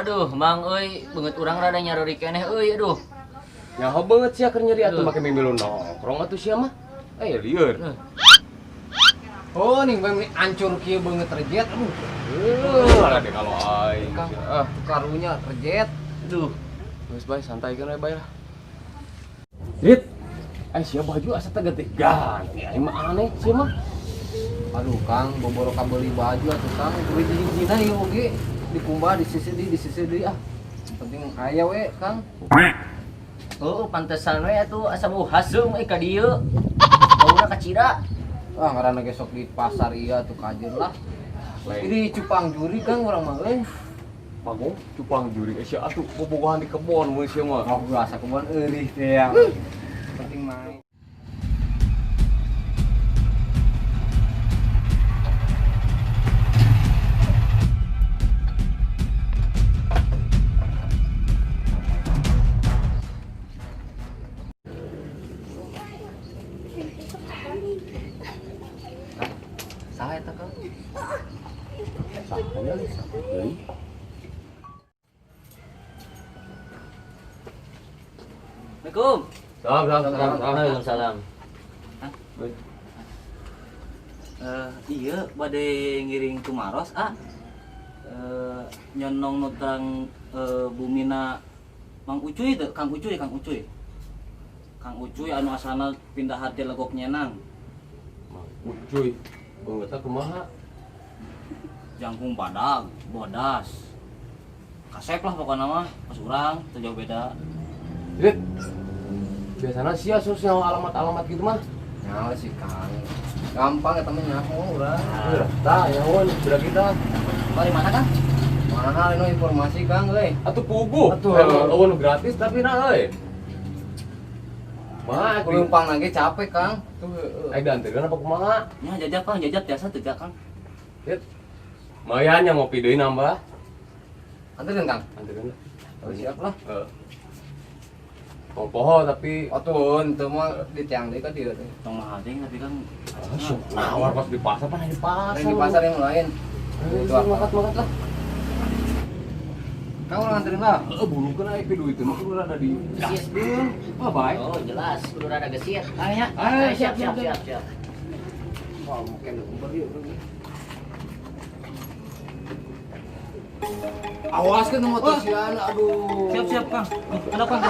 Aduh, Mang euy, beungeut urang rada nyarori keneh euy, aduh. Nyaho banget sih keur nyeri atuh make mimilu nongkrong atuh sia mah. Lieur. Oh, ning bang ancur kieu beungeut rejet. Aduh. Ada deh kalau aing. Karunya rejet. Aduh. Geus bae santai kan we bae lah. Rit. Sia baju asa teh ganti. Aing mah aneh sia mah. Aduh, Kang, boboro kabeli baju atuh Kang. Beli hiji-hijina ieu oge dikumbah di sisi deui ah. Penting aya we, Kang. Oh, pantesan we atuh asa bau haseum ka dieu. Bauna kacira. Ah, ngaranna ge sok di pasar ieu atuh kajeun lah. Ini cupang juri Kang urang mah euy. Pagong cupang juri sia atuh bobogohan di kebon mun sia mah. Oh, biasa kebon eueuh teh yang penting main. Saha eta, Kang? Sahanya euy. Assalamualaikum. Salam. Waalaikumsalam. Iya, bade ngiring ke Maros, nyonong nutrang bumina Mang Ucuy teh, Kang Ucuy. Kang Ucuy anu asalna pindah hati legok nyenang. Mang Ucuy. Beungeut teh kumaha? Jangkung badag, bodas. Kasep lah pokoknya mah, pas urang teu jauh beda. Rit. Biasana sia sus nyawa alamat-alamat gitu mah. Nyawa sih Kang. Gampang eta mah nyaho urang. Tah nyawa budak kita. Bari mana, Kang? Mana anu informasi Kang euy. Atuh puguh. Atuh. Eueuh gratis tapi na euy. Mah Penumpang lagi capek Kang. Aing dianterkeun apa kumaha? Nya jajak Kang, jajak biasa teu Kang. Rit. Mayan yang ngopi deui nambah. Anterin Kang. Anterkeun. Oh, siap lah. Mau poho tapi Otun, itu mah di tiang deui ka dieu teh. Tong lahadeng tapi Kang. nawar pas di pasar pan di pasar. Di pasar yang lain. Itu makat lah. Kang urang anterin lah. Burukeun aya pidu itu mah kudu rada di gas deui. Mah bae. Oh, jelas, kudu rada gesit. Aya. Siap. Wah, mungkin umpeur ieu. Awas kan motor sian, aduh. Siap, Kang. Ada Kang.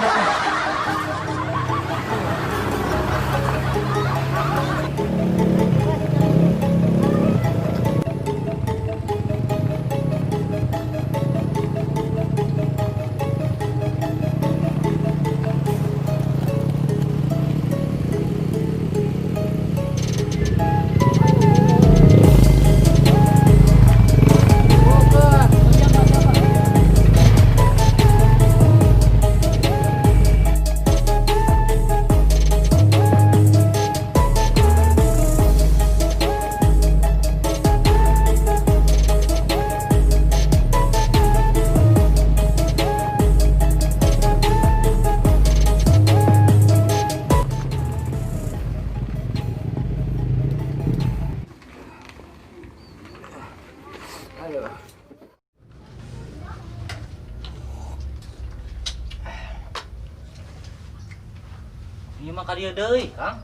Ieu mah ka dieu deui, Kang.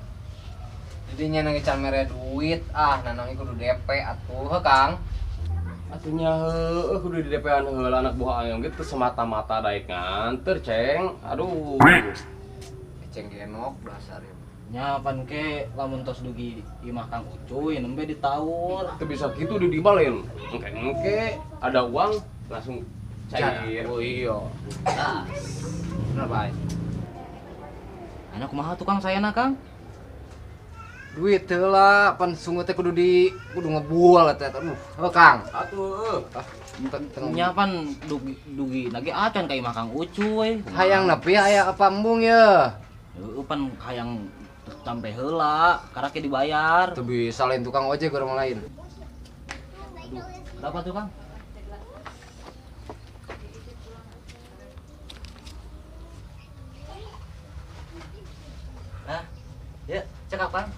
Jadi nya nang can mere duit, nanang kudu DP atuh, heuh Kang. Atunya heueuh kudu di DP-an heula anak buah ayam gitu semata-mata daek nganter, Ceng. Aduh. Eceng genok dasar ya. Nya pan ke lamun tos dugi imah Kang Ucuy nembe ditawur. Teu bisa kitu di dibalen. Engke ada uang langsung cair. Oh iya. Nah, Bener bae. anya kumaha tukang sayana, Kang? Duit heula pan sungut teh kudu ngebual eta. Aduh, heuh Kang. Atuh. Nya pan dugi lagi acan ka imah Kang Ucuy. Hayang nepi aya apa embung ya? Heueuh pan hayang sampai heula, karake dibayar. Teu bisa lain tukang ojek urang lain. Berapa tuh, Kang? Nah, ya, cekap, Kang.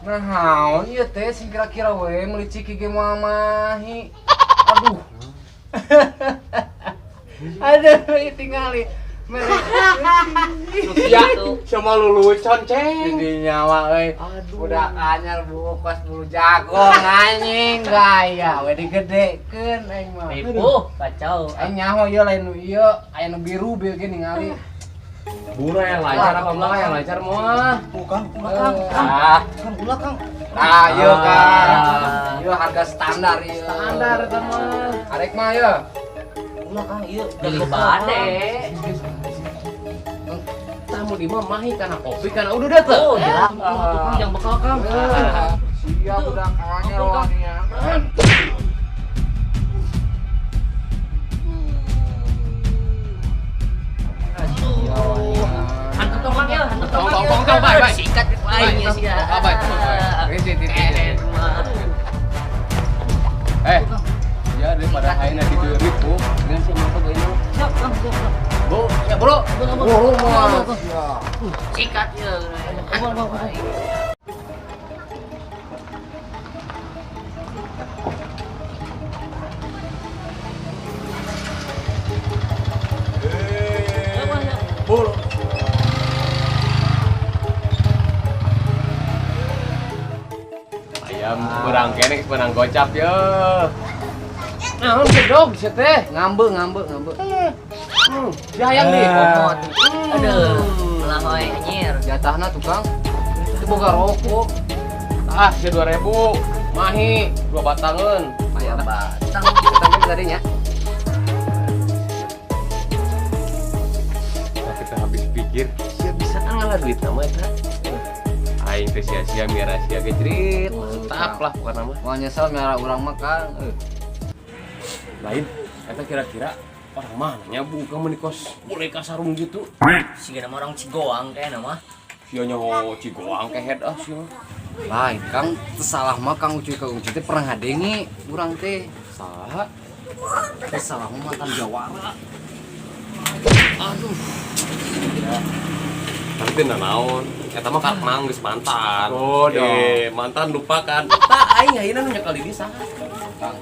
Naon ieu teh sing kira-kira we meuli ciki ge moal mahi. Aduh. Aduh, tinggali. Ya, sama lulucon ceng. Jadi nyawa euy. Budak anyar bukas bulu jago anjing gaya we digedekeun aing mah. Ibu, kacau. Aing nyaho ieu lain nu ieu, aya nu biru bieu ge ningali. Bura yang lancar apa mah yang lancar mah? Kang, Ah, Kang, ulah Kang. ah ieu kan. Ieu harga standar ieu. Standar eta mah. Arek mah ieu. Ulah Kang, ieu Pilih bade. Tamu di mah mahi kana kopi kana udah teh. Oh, jelas. Kang yang bekal Kang. Siap budak anyar wanya. Hantu tongkang ya, hantu tongkang. Tong, baik. Sikat itu aingnya sih ya. Baik. Keren mah. Ya daripada aing di deurit bu, dengan si mangkok ini. Siap Kang, siap. Bu, ya bro. Buru mah. Siap. Sikat ya. Bul. Ayam kurang kene kurang gocap ya. Naon gedog sia teh? Ngambe. Ya ayam nih. Komot. Aduh, ulah hoy anjir. Jatahna tukang. Itu boga rokok. Ah, si 2000. Mahi 2 batangan. Aya Batang. tapi tadinya. Tapi kita habis pikir, sia bisa ngalah duit nama eta. Aing teh sia-sia miara sia ge jerit. Tetap lah bukan nama. Mau nyesel merah urang makan. Lain, eta kira-kira orang mananya buka menikos boneka sarung gitu. Siga nama orang Cigoang kayaknya mah. Sia nyaho cigoang ke head ah sia. Lain Kang, salah mah Kang Ucuy Kang Ucuy teh pernah ngadengi urang teh. Saha? Teh salah mah mantan jawara. Aduh. Ya. Tapi naon? Eta mah karek mang geus mantan. Oh, dong. Mantan lupakan. Tah aing ayeuna nu nyekali di saha? Kang,